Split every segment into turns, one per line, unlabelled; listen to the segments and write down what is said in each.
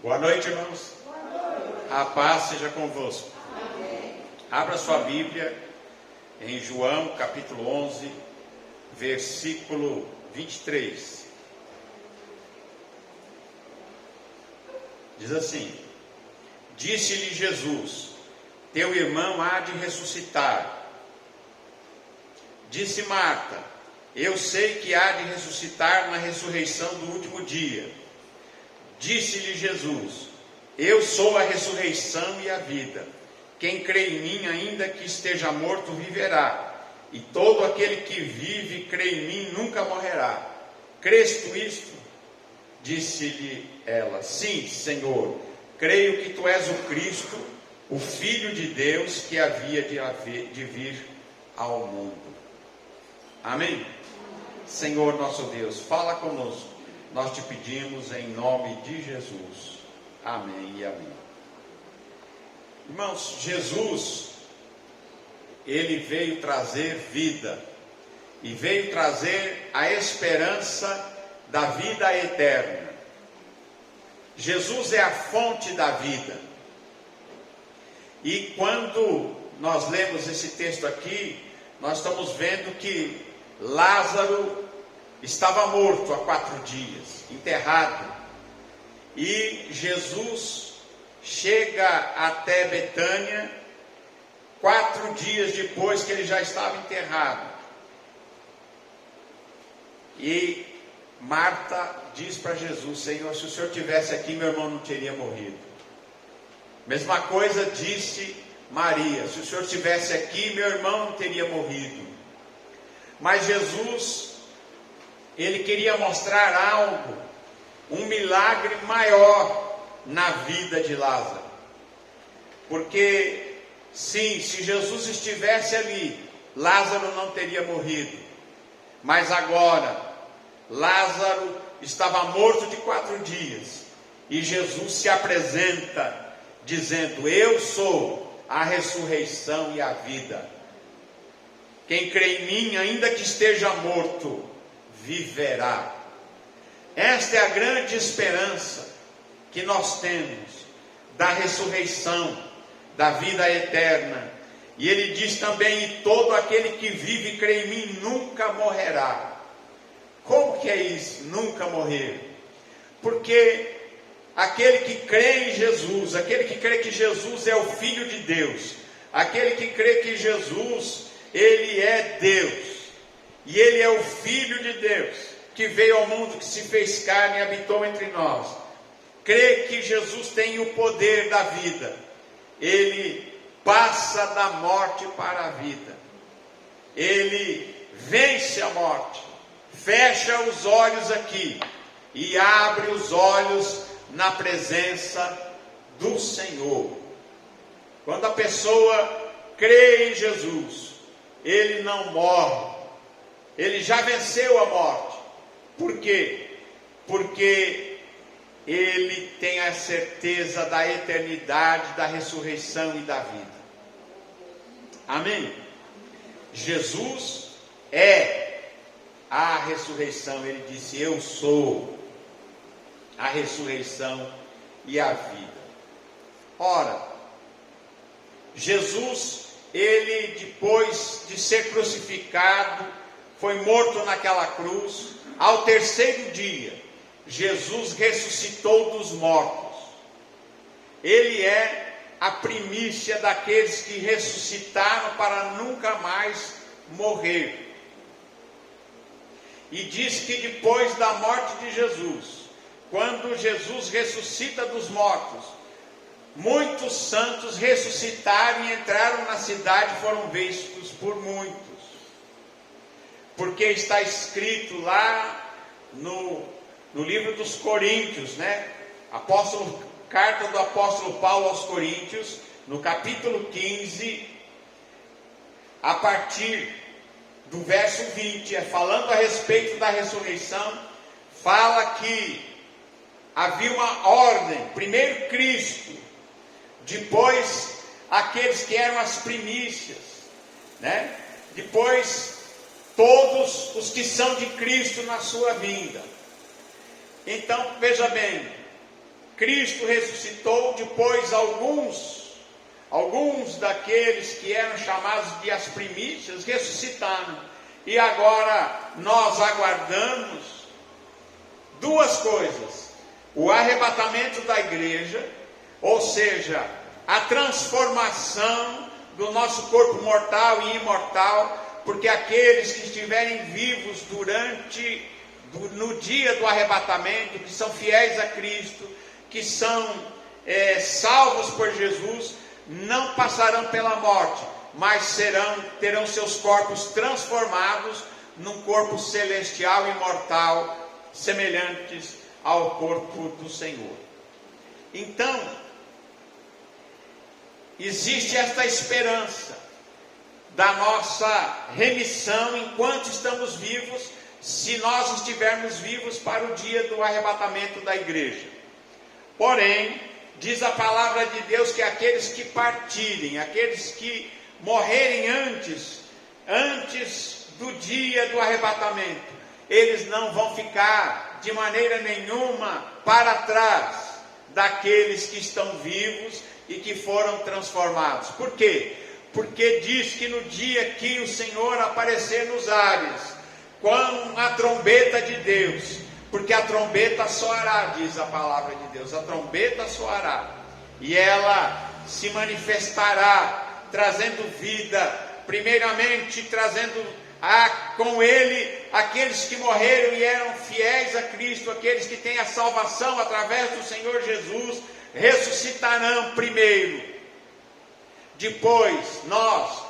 Boa noite, irmãos. A paz seja convosco. Abra sua Bíblia em João, capítulo 11, versículo 23. Diz assim: Disse-lhe Jesus: Teu irmão há de ressuscitar. Disse Marta: Eu sei que há de ressuscitar na ressurreição do último dia. Disse-lhe Jesus: Eu sou a ressurreição e a vida. Quem crê em mim, ainda que esteja morto, viverá. E todo aquele que vive e crê em mim nunca morrerá. Crês tu isto? Disse-lhe ela: Sim, Senhor. Creio que tu és o Cristo, o Filho de Deus, que havia de vir ao mundo. Amém? Senhor nosso Deus, fala conosco. Nós te pedimos em nome de Jesus. Amém e amém. Irmãos, Jesus, ele veio trazer vida. E veio trazer a esperança da vida eterna. Jesus é a fonte da vida. E quando nós lemos esse texto aqui, nós estamos vendo que Lázaro estava morto há 4 dias, enterrado. E Jesus chega até Betânia 4 dias depois que ele já estava enterrado. E Marta diz para Jesus: Senhor, se o Senhor estivesse aqui, meu irmão não teria morrido. Mesma coisa disse Maria: se o Senhor estivesse aqui, meu irmão não teria morrido. Mas Jesus, ele queria mostrar algo, um milagre maior na vida de Lázaro. Porque, sim, se Jesus estivesse ali, Lázaro não teria morrido. Mas agora, Lázaro estava morto de 4 dias. E Jesus se apresenta dizendo: Eu sou a ressurreição e a vida. Quem crê em mim, ainda que esteja morto, viverá. Esta é a grande esperança que nós temos da ressurreição, da vida eterna. E ele diz também: e todo aquele que vive e crê em mim nunca morrerá. Como que é isso, nunca morrer? Porque aquele que crê em Jesus, aquele que crê que Jesus é o Filho de Deus, aquele que crê que Jesus, ele é Deus, e ele é o Filho de Deus, que veio ao mundo, que se fez carne e habitou entre nós, crê que Jesus tem o poder da vida, ele passa da morte para a vida, ele vence a morte, fecha os olhos aqui e abre os olhos na presença do Senhor. Quando a pessoa crê em Jesus, ele não morre, ele já venceu a morte. Por quê? Porque ele tem a certeza da eternidade, da ressurreição e da vida. Amém? Jesus é a ressurreição. Ele disse: Eu sou a ressurreição e a vida. Ora, Jesus, ele, depois de ser crucificado, foi morto naquela cruz. Ao 3º dia, Jesus ressuscitou dos mortos. Ele é a primícia daqueles que ressuscitaram para nunca mais morrer. E diz que depois da morte de Jesus, quando Jesus ressuscita dos mortos, muitos santos ressuscitaram e entraram na cidade e foram vistos por muitos. Porque está escrito lá no livro dos Coríntios, né? Carta do apóstolo Paulo aos Coríntios, no capítulo 15, a partir do verso 20, falando a respeito da ressurreição, fala que havia uma ordem: primeiro Cristo, depois aqueles que eram as primícias, né? Depois todos os que são de Cristo na sua vinda. Então, veja bem, Cristo ressuscitou, depois alguns daqueles que eram chamados de as primícias ressuscitaram. E agora nós aguardamos duas coisas: o arrebatamento da igreja, ou seja, a transformação do nosso corpo mortal e imortal, porque aqueles que estiverem vivos no dia do arrebatamento, que são fiéis a Cristo, que são salvos por Jesus, não passarão pela morte, mas terão seus corpos transformados num corpo celestial e imortal, semelhantes ao corpo do Senhor. Então, existe esta esperança da nossa remissão enquanto estamos vivos, se nós estivermos vivos para o dia do arrebatamento da igreja. Porém, diz a palavra de Deus que aqueles que partirem, aqueles que morrerem antes do dia do arrebatamento, eles não vão ficar de maneira nenhuma para trás daqueles que estão vivos e que foram transformados. Por quê? Porque diz que no dia que o Senhor aparecer nos ares, com a trombeta de Deus, porque a trombeta soará, diz a palavra de Deus, a trombeta soará, e ela se manifestará, trazendo vida, primeiramente trazendo com ele aqueles que morreram e eram fiéis a Cristo, aqueles que têm a salvação através do Senhor Jesus, ressuscitarão primeiro. Depois nós,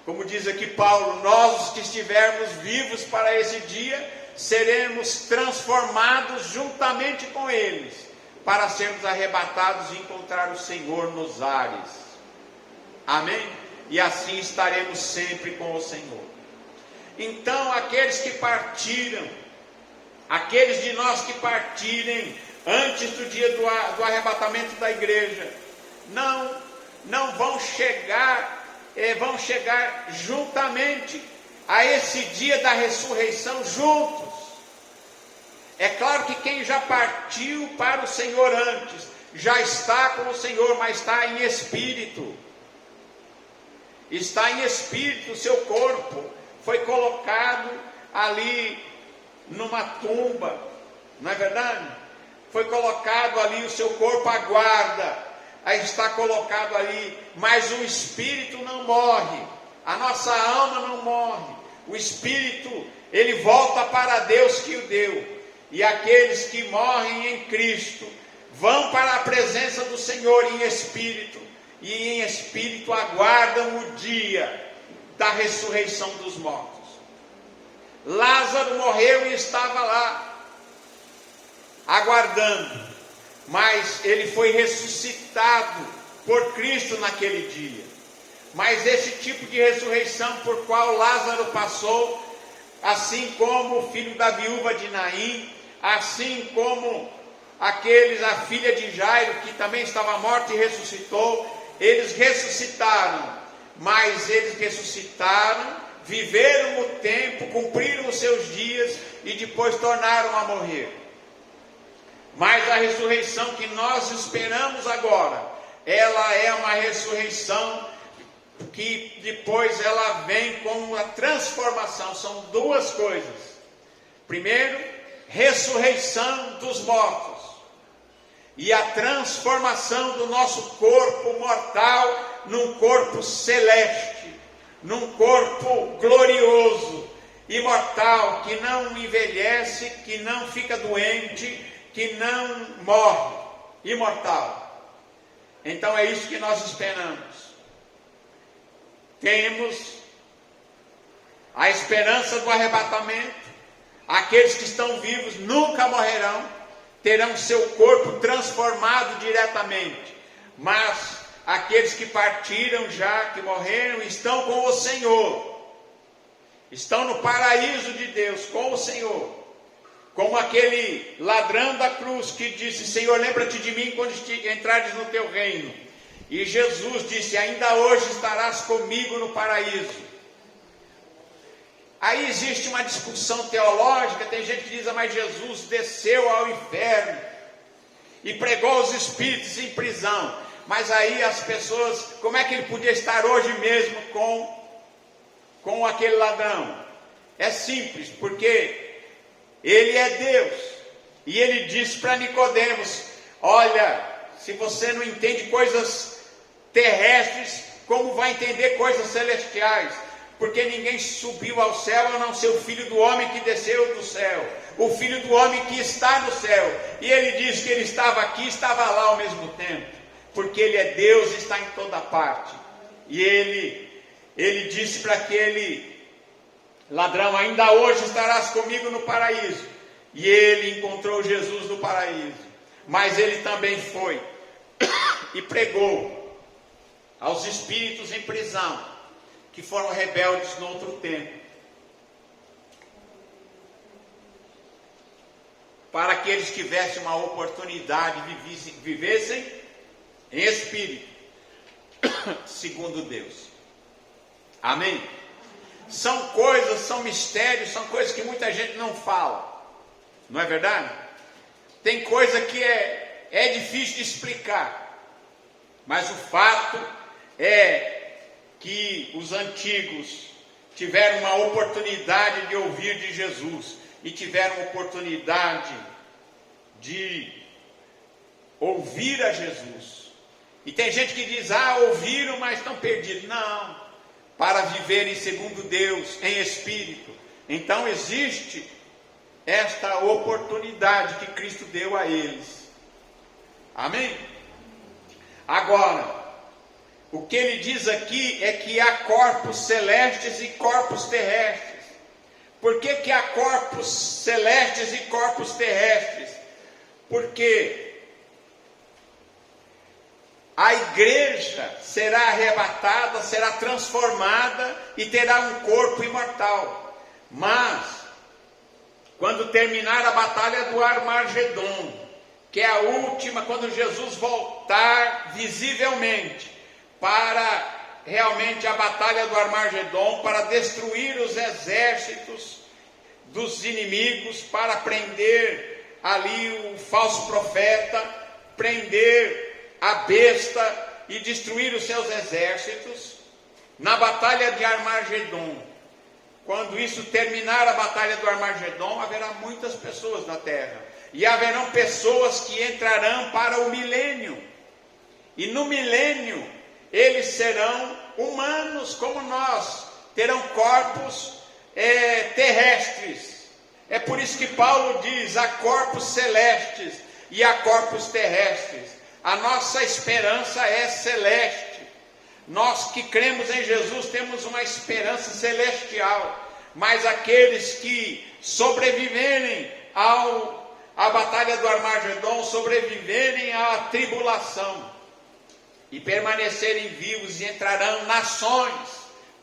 como diz aqui Paulo, nós os que estivermos vivos para esse dia, seremos transformados juntamente com eles, para sermos arrebatados e encontrar o Senhor nos ares. Amém? E assim estaremos sempre com o Senhor. Então, aqueles que partiram, aqueles de nós que partirem antes do dia do arrebatamento da igreja, não vão chegar juntamente a esse dia da ressurreição juntos. É claro que quem já partiu para o Senhor antes, já está com o Senhor, mas está em espírito. Está em espírito, o seu corpo foi colocado ali numa tumba, não é verdade? Foi colocado ali, o seu corpo aguarda, aí está colocado ali, mas o espírito não morre, a nossa alma não morre, o espírito, ele volta para Deus que o deu, e aqueles que morrem em Cristo, vão para a presença do Senhor em espírito, e em espírito aguardam o dia da ressurreição dos mortos. Lázaro morreu e estava lá, aguardando, mas ele foi ressuscitado por Cristo naquele dia. Mas esse tipo de ressurreição por qual Lázaro passou, assim como o filho da viúva de Naim, assim como a filha de Jairo, que também estava morta e ressuscitou, eles ressuscitaram, mas eles ressuscitaram, viveram o tempo, cumpriram os seus dias e depois tornaram a morrer. Mas a ressurreição que nós esperamos agora, ela é uma ressurreição que depois ela vem com a transformação. São duas coisas. Primeiro, ressurreição dos mortos e a transformação do nosso corpo mortal num corpo celeste, num corpo glorioso, imortal, que não envelhece, que não fica doente, que não morre, imortal. Então é isso que nós esperamos. Temos a esperança do arrebatamento. Aqueles que estão vivos nunca morrerão, terão seu corpo transformado diretamente. Mas aqueles que partiram já, que morreram, estão com o Senhor, estão no paraíso de Deus com o Senhor, como aquele ladrão da cruz que disse: Senhor, lembra-te de mim quando entrares no teu reino. E Jesus disse: ainda hoje estarás comigo no paraíso. Aí existe uma discussão teológica, tem gente que diz: mas Jesus desceu ao inferno. e pregou os espíritos em prisão. Mas aí as pessoas, como é que ele podia estar hoje mesmo com aquele ladrão? É simples, porque ele é Deus. E ele disse para Nicodemos: olha, se você não entende coisas terrestres, como vai entender coisas celestiais? Porque ninguém subiu ao céu a não ser o Filho do Homem que desceu do céu, o Filho do Homem que está no céu. E ele disse que ele estava aqui e estava lá ao mesmo tempo, porque ele é Deus e está em toda parte. E ele disse para aquele ladrão: ainda hoje estarás comigo no paraíso. E ele encontrou Jesus no paraíso. Mas ele também foi e pregou aos espíritos em prisão, que foram rebeldes no outro tempo, para que eles tivessem uma oportunidade, vivessem em espírito, segundo Deus. Amém? São coisas, são mistérios, são coisas que muita gente não fala, não é verdade? Tem coisa que é difícil de explicar, mas o fato é que os antigos tiveram uma oportunidade de ouvir de Jesus, e tiveram oportunidade de ouvir a Jesus. E tem gente que diz: ouviram, mas estão perdidos. Não, para viverem segundo Deus, em espírito. Então existe esta oportunidade que Cristo deu a eles. Amém? Agora, o que ele diz aqui é que há corpos celestes e corpos terrestres. Por que há corpos celestes e corpos terrestres? Porque a igreja será arrebatada, será transformada e terá um corpo imortal. Mas, quando terminar a batalha do Armagedon, que é a última, quando Jesus voltar visivelmente para realmente a batalha do Armagedon, para destruir os exércitos dos inimigos, para prender ali o falso profeta, prender a besta e destruir os seus exércitos. Na batalha de Armagedon, quando isso terminar a batalha do Armagedon, haverá muitas pessoas na terra, e haverão pessoas que entrarão para o milênio, e no milênio eles serão humanos como nós, terão corpos terrestres. É por isso que Paulo diz: há corpos celestes e há corpos terrestres. A nossa esperança é celeste. Nós que cremos em Jesus temos uma esperança celestial. Mas aqueles que sobreviverem à batalha do Armagedon, sobreviverem à tribulação e permanecerem vivos, e entrarão nações,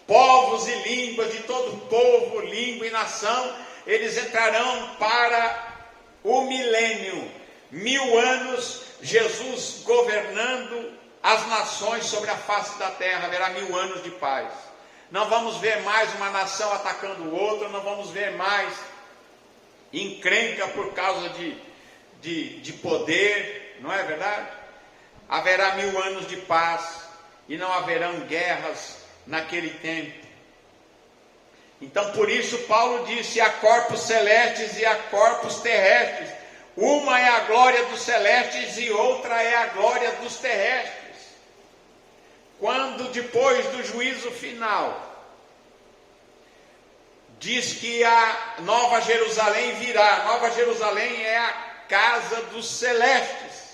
povos e línguas, de todo povo, língua e nação, eles entrarão para o milênio, 1000 anos, Jesus governando as nações sobre a face da terra. Haverá 1000 anos de paz. Não vamos ver mais uma nação atacando outra, não vamos ver mais encrenca por causa de poder, não é verdade? Haverá 1000 anos de paz, e não haverão guerras naquele tempo. Então, por isso Paulo disse: há corpos celestes e há corpos terrestres. Uma é a glória dos celestes e outra é a glória dos terrestres. Quando depois do juízo final, diz que a Nova Jerusalém virá. A Nova Jerusalém é a casa dos celestes.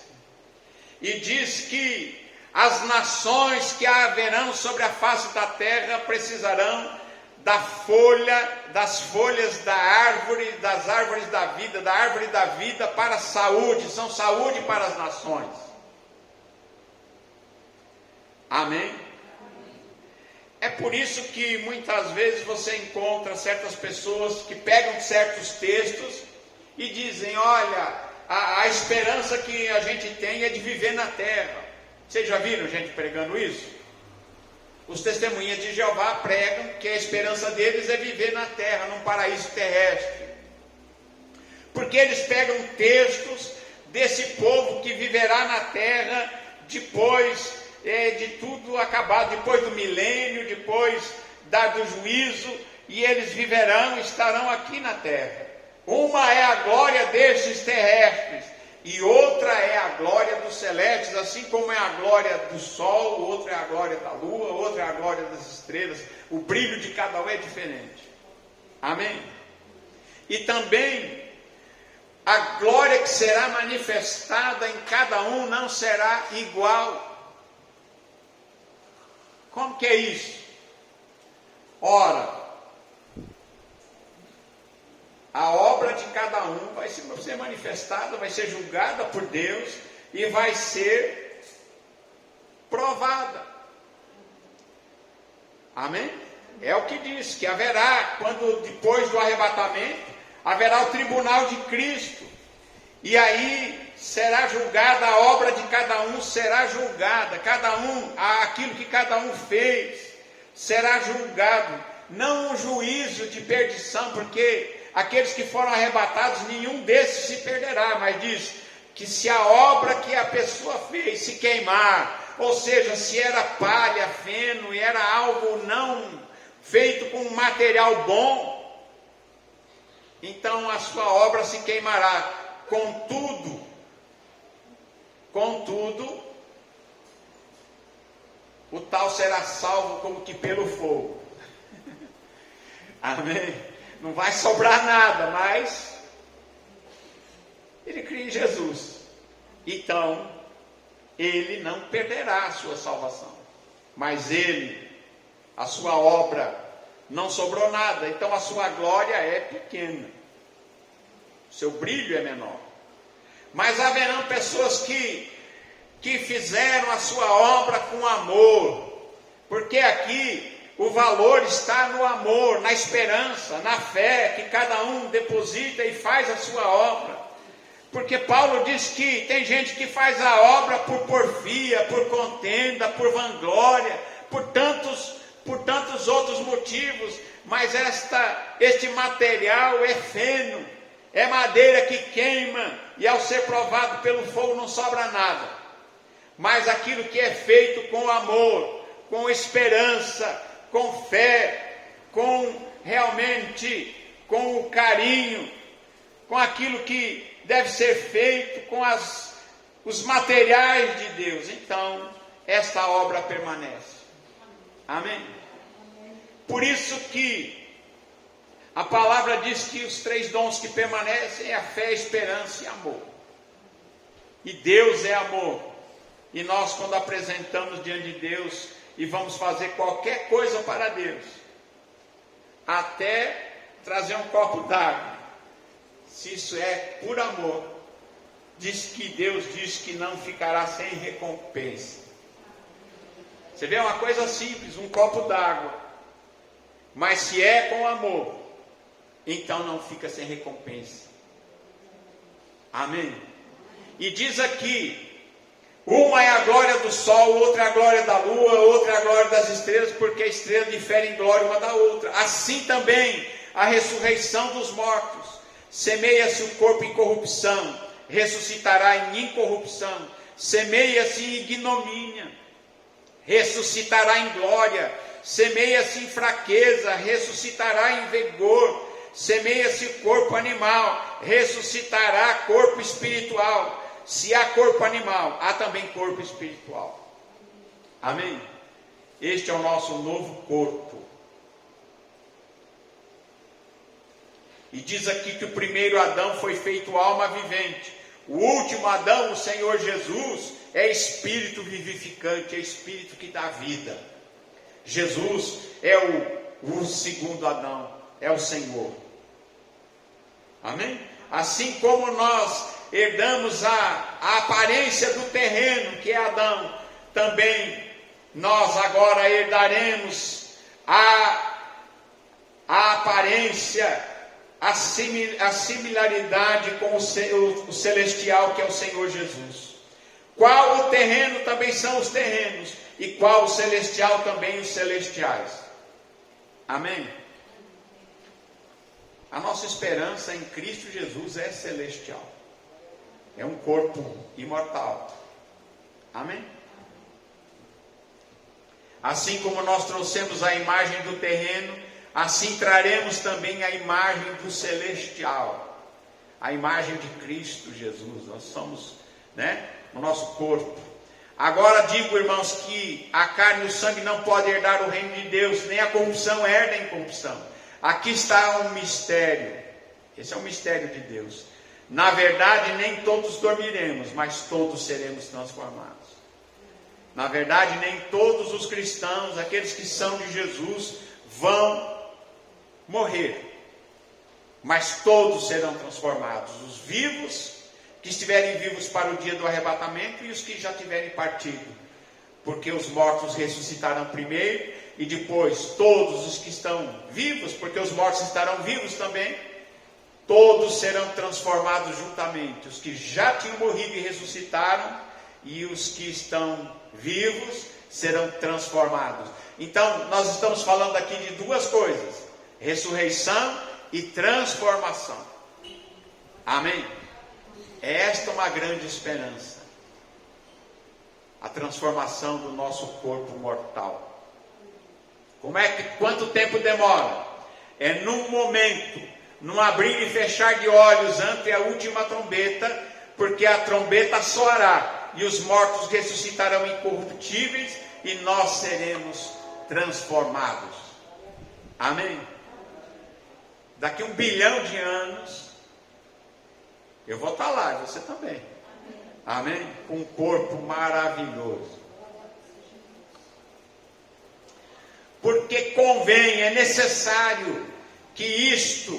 E diz que as nações que haverão sobre a face da terra precisarão das folhas da árvore, das árvores da vida para a saúde, são saúde para as nações. Amém? É por isso que muitas vezes você encontra certas pessoas que pegam certos textos e dizem: olha, a esperança que a gente tem é de viver na terra. Vocês já viram gente pregando isso? Os testemunhas de Jeová pregam que a esperança deles é viver na terra, num paraíso terrestre. Porque eles pegam textos desse povo que viverá na terra depois de tudo acabado, depois do milênio, depois do juízo, e eles viverão, estarão aqui na terra. Uma é a glória destes terrestres, e outra é a glória dos celestes, assim como é a glória do sol, outra é a glória da lua, outra é a glória das estrelas. O brilho de cada um é diferente. Amém? E também a glória que será manifestada em cada um não será igual. Como que é isso? Ora, a obra de cada um vai ser manifestada, vai ser julgada por Deus e vai ser provada. Amém? É o que diz, que haverá, quando depois do arrebatamento, haverá o tribunal de Cristo. E aí será julgada a obra de cada um, será julgada, cada um, aquilo que cada um fez, será julgado. Não um juízo de perdição, porque aqueles que foram arrebatados, nenhum desses se perderá, mas diz que se a obra que a pessoa fez se queimar, ou seja, se era palha, feno, e era algo não feito com um material bom, então a sua obra se queimará. Contudo, o tal será salvo como que pelo fogo. Amém? Não vai sobrar nada, mas ele crê em Jesus. Então, ele não perderá a sua salvação. Mas a sua obra, não sobrou nada. Então, a sua glória é pequena. O seu brilho é menor. Mas haverão pessoas que fizeram a sua obra com amor. Porque aqui o valor está no amor, na esperança, na fé que cada um deposita e faz a sua obra. Porque Paulo diz que tem gente que faz a obra por porfia, por contenda, por vanglória, por tantos outros motivos, mas este material é feno, é madeira que queima, e ao ser provado pelo fogo não sobra nada. Mas aquilo que é feito com amor, com esperança, com fé, com o carinho, com aquilo que deve ser feito, com os materiais de Deus, então esta obra permanece. Amém? Por isso que a palavra diz que os 3 dons que permanecem é a fé, a esperança e amor. E Deus é amor. E nós, quando apresentamos diante de Deus e vamos fazer qualquer coisa para Deus, até trazer um copo d'água, se isso é por amor, Deus diz que não ficará sem recompensa. Você vê uma coisa simples, um copo d'água, mas se é com amor, então não fica sem recompensa. Amém? E diz aqui, uma é a glória do sol, outra é a glória da lua, outra é a glória das estrelas, porque a estrela difere em glória uma da outra. Assim também a ressurreição dos mortos. Semeia-se o corpo em corrupção, ressuscitará em incorrupção. Semeia-se em ignomínia, ressuscitará em glória. Semeia-se em fraqueza, ressuscitará em vigor. Semeia-se corpo animal, ressuscitará corpo espiritual. Se há corpo animal, há também corpo espiritual. Amém? Este é o nosso novo corpo. E diz aqui que o primeiro Adão foi feito alma vivente. O último Adão, o Senhor Jesus, é espírito vivificante, é espírito que dá vida. Jesus é o segundo Adão, é o Senhor. Amém? Assim como nós herdamos a aparência do terreno, que é Adão, também nós agora herdaremos a aparência, a similaridade com o celestial, que é o Senhor Jesus. Qual o terreno também são os terrenos, e qual o celestial também os celestiais. Amém? A nossa esperança em Cristo Jesus é celestial. é um corpo imortal. Amém? Assim como nós trouxemos a imagem do terreno, assim traremos também a imagem do celestial, a imagem de Cristo Jesus. Nós somos, o nosso corpo. Agora digo, irmãos, que a carne e o sangue não podem herdar o reino de Deus, nem a corrupção herda a incorrupção. Aqui está um mistério. Esse é um mistério de Deus. Na verdade, nem todos dormiremos, mas todos seremos transformados. Na verdade, nem todos os cristãos, aqueles que são de Jesus, vão morrer, mas todos serão transformados. Os vivos, que estiverem vivos para o dia do arrebatamento, e os que já tiverem partido, porque os mortos ressuscitarão primeiro, e depois todos os que estão vivos, porque os mortos estarão vivos também, todos serão transformados juntamente. Os que já tinham morrido e ressuscitaram, e os que estão vivos serão transformados. Então, nós estamos falando aqui de duas coisas: ressurreição e transformação. Amém? Esta é uma grande esperança. A transformação do nosso corpo mortal. Quanto tempo demora? É num momento, num abrir e fechar de olhos ante a última trombeta, porque a trombeta soará e os mortos ressuscitarão incorruptíveis e nós seremos transformados. Amém? Daqui 1 bilhão de anos eu vou estar lá, e você também. Amém? Com um corpo maravilhoso. Porque convém, é necessário que isto,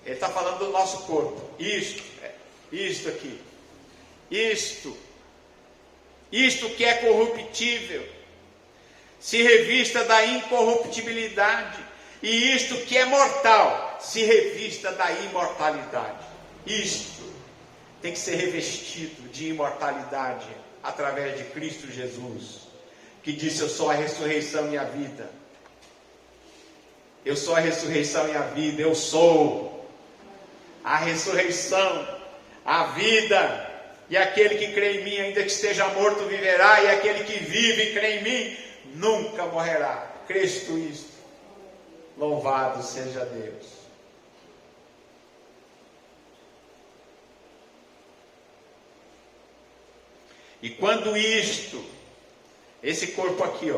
ele está falando do nosso corpo, isto aqui, isto que é corruptível, se revista da incorruptibilidade, e isto que é mortal, se revista da imortalidade. Isto tem que ser revestido de imortalidade, através de Cristo Jesus, que disse: eu sou a ressurreição e a vida. Eu sou a ressurreição e a vida, eu sou a ressurreição, a vida, e aquele que crê em mim, ainda que esteja morto, viverá, e aquele que vive e crê em mim, nunca morrerá. Cristo isto, louvado seja Deus. E quando isto, esse corpo aqui,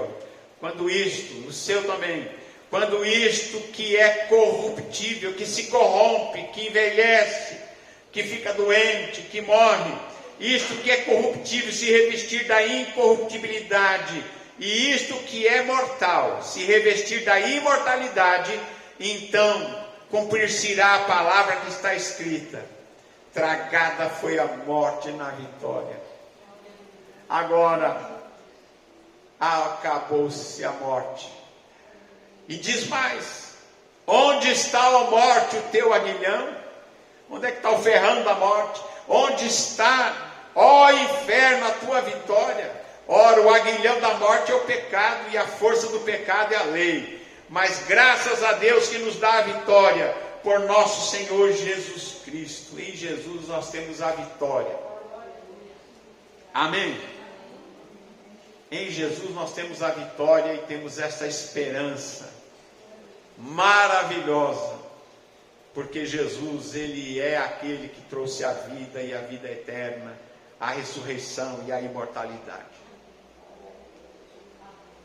quando isto, o seu também, quando isto que é corruptível, que se corrompe, que envelhece, que fica doente, que morre, isto que é corruptível se revestir da incorruptibilidade, e isto que é mortal se revestir da imortalidade, então cumprir-se-á a palavra que está escrita: tragada foi a morte na vitória. Agora acabou-se a morte. E diz mais: onde está, a morte, o teu aguilhão? Onde é que está o ferrão da morte? Onde está, ó inferno, a tua vitória? Ora, o aguilhão da morte é o pecado, e a força do pecado é a lei. Mas graças a Deus que nos dá a vitória, por nosso Senhor Jesus Cristo. Em Jesus nós temos a vitória. Amém? Em Jesus nós temos a vitória e temos essa esperança maravilhosa, porque Jesus, Ele é aquele que trouxe a vida e a vida eterna, a ressurreição e a imortalidade.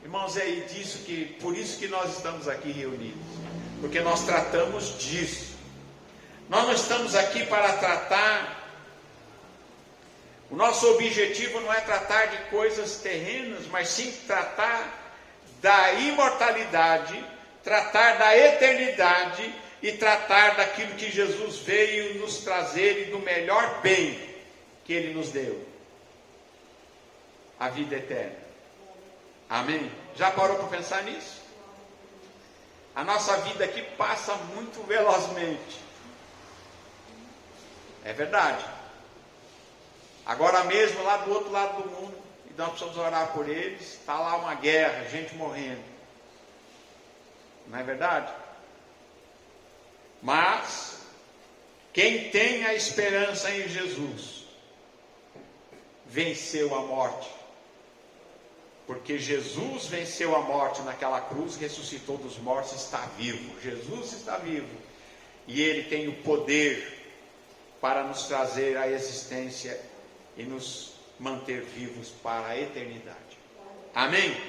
Irmãos, é disso por isso que nós estamos aqui reunidos, porque nós tratamos disso. Nós não estamos aqui para tratar, o nosso objetivo não é tratar de coisas terrenas, mas sim tratar da imortalidade, tratar da eternidade e tratar daquilo que Jesus veio nos trazer e do melhor bem que Ele nos deu, a vida eterna. Amém? Já parou para pensar nisso? A nossa vida aqui passa muito velozmente. É verdade. Agora mesmo, lá do outro lado do mundo, e nós precisamos orar por eles, está lá uma guerra, gente morrendo. Não é verdade? Mas quem tem a esperança em Jesus venceu a morte. Porque Jesus venceu a morte naquela cruz, ressuscitou dos mortos, está vivo. Jesus está vivo. E Ele tem o poder para nos trazer à existência e nos manter vivos para a eternidade. Amém?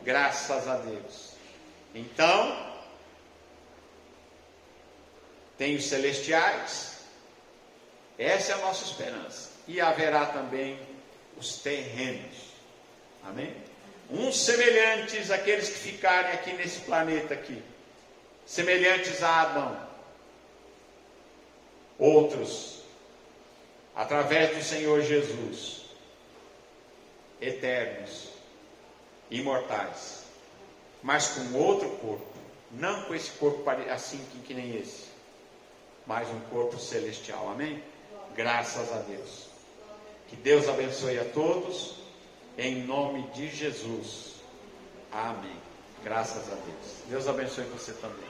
Graças a Deus. Então, tem os celestiais. Essa é a nossa esperança. E haverá também os terrenos. Amém? Uns semelhantes àqueles que ficarem aqui nesse planeta aqui, semelhantes a Adão. Outros, através do Senhor Jesus, eternos, imortais, mas com outro corpo, não com esse corpo assim que nem esse, mas um corpo celestial. Amém? Graças a Deus. Que Deus abençoe a todos. Em nome de Jesus. Amém. Graças a Deus. Deus abençoe você também.